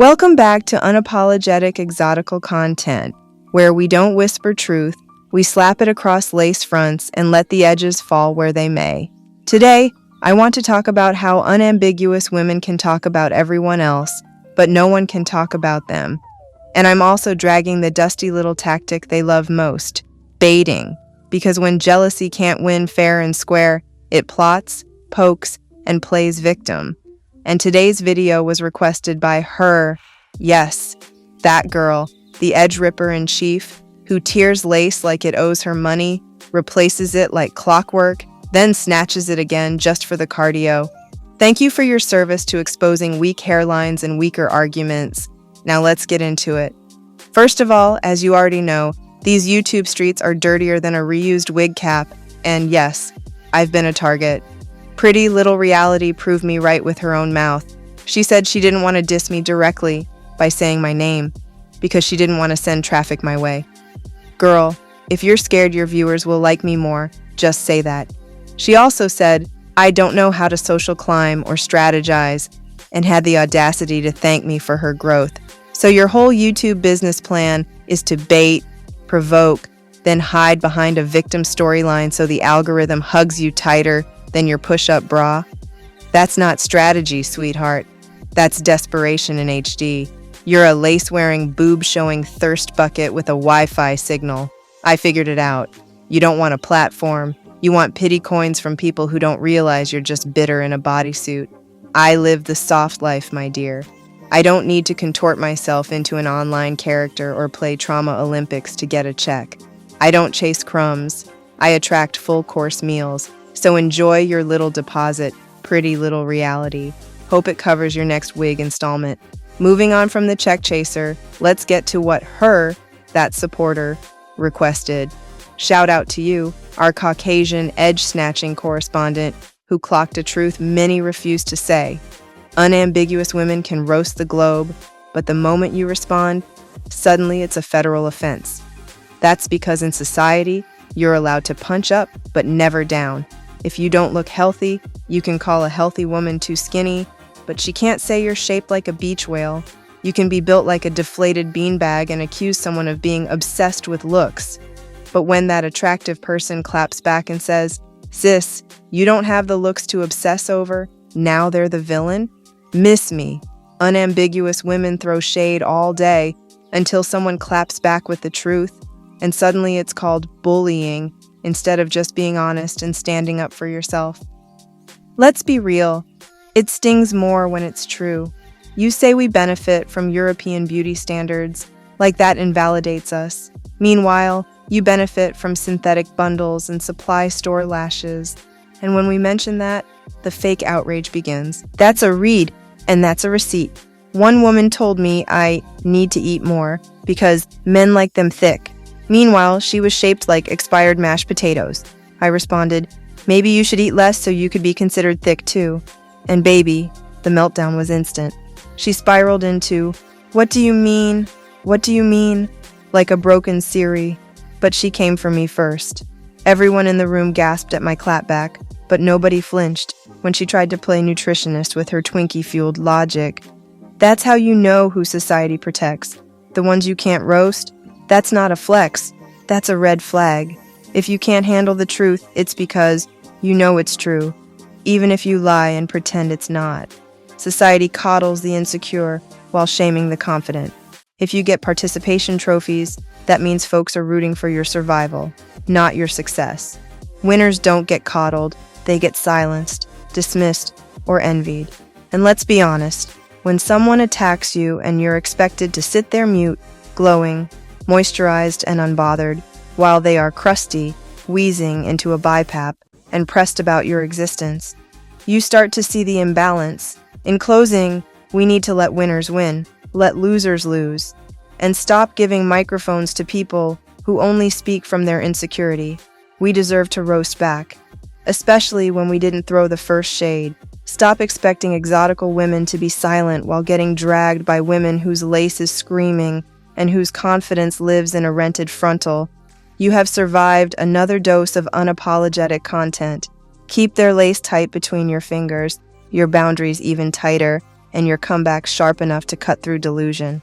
Welcome back to Unapologetic Exotical Content, where we don't whisper truth, we slap it across lace fronts and let the edges fall where they may. Today, I want to talk about how unambiguous women can talk about everyone else, but no one can talk about them. And I'm also dragging the dusty little tactic they love most, baiting, because when jealousy can't win fair and square, it plots, pokes, and plays victim. And today's video was requested by her, yes, that girl, the edge ripper in chief, who tears lace like it owes her money, replaces it like clockwork, then snatches it again just for the cardio. Thank you for your service to exposing weak hairlines and weaker arguments. Now let's get into it. First of all, as you already know, these YouTube streets are dirtier than a reused wig cap, and yes, I've been a target. Pretty Little Reality proved me right with her own mouth. She said she didn't want to diss me directly by saying my name because she didn't want to send traffic my way. Girl, if you're scared your viewers will like me more, just say that. She also said, I don't know how to social climb or strategize, and had the audacity to thank me for her growth. So your whole YouTube business plan is to bait, provoke, then hide behind a victim storyline so the algorithm hugs you tighter than your push-up bra? That's not strategy, sweetheart. That's desperation in HD. You're a lace-wearing, boob-showing thirst bucket with a Wi-Fi signal. I figured it out. You don't want a platform. You want pity coins from people who don't realize you're just bitter in a bodysuit. I live the soft life, my dear. I don't need to contort myself into an online character or play Trauma Olympics to get a check. I don't chase crumbs. I attract full-course meals. So enjoy your little deposit, Pretty Little Reality. Hope it covers your next wig installment. Moving on from the check chaser, let's get to what that supporter, requested. Shout out to you, our Caucasian edge-snatching correspondent who clocked a truth many refuse to say. Unambiguous women can roast the globe, but the moment you respond, suddenly it's a federal offense. That's because in society, you're allowed to punch up, but never down. If you don't look healthy, you can call a healthy woman too skinny, but she can't say you're shaped like a beach whale. You can be built like a deflated beanbag and accuse someone of being obsessed with looks. But when that attractive person claps back and says, sis, you don't have the looks to obsess over, now they're the villain? Miss me. Unambiguous women throw shade all day until someone claps back with the truth, and suddenly it's called bullying instead of just being honest and standing up for yourself. Let's be real. It stings more when it's true. You say we benefit from European beauty standards, like that invalidates us. Meanwhile, you benefit from synthetic bundles and supply store lashes. And when we mention that, the fake outrage begins. That's a read, and that's a receipt. One woman told me I need to eat more because men like them thick. Meanwhile, she was shaped like expired mashed potatoes. I responded, maybe you should eat less so you could be considered thick too. And baby, the meltdown was instant. She spiraled into, what do you mean? What do you mean? Like a broken Siri. But she came for me first. Everyone in the room gasped at my clapback, but nobody flinched when she tried to play nutritionist with her Twinkie-fueled logic. That's how you know who society protects. The ones you can't roast? That's not a flex. That's a red flag. If you can't handle the truth, it's because you know it's true, even if you lie and pretend it's not. Society coddles the insecure while shaming the confident. If you get participation trophies, that means folks are rooting for your survival, not your success. Winners don't get coddled, they get silenced, dismissed, or envied. And let's be honest, when someone attacks you and you're expected to sit there mute, glowing, moisturized and unbothered, while they are crusty, wheezing into a BiPAP, and pressed about your existence, you start to see the imbalance. In closing, we need to let winners win, let losers lose, and stop giving microphones to people who only speak from their insecurity. We deserve to roast back, especially when we didn't throw the first shade. Stop expecting exotical women to be silent while getting dragged by women whose lace is screaming and whose confidence lives in a rented frontal. You have survived another dose of unapologetic content. Keep their lace tight between your fingers, your boundaries even tighter, and your comeback sharp enough to cut through delusion.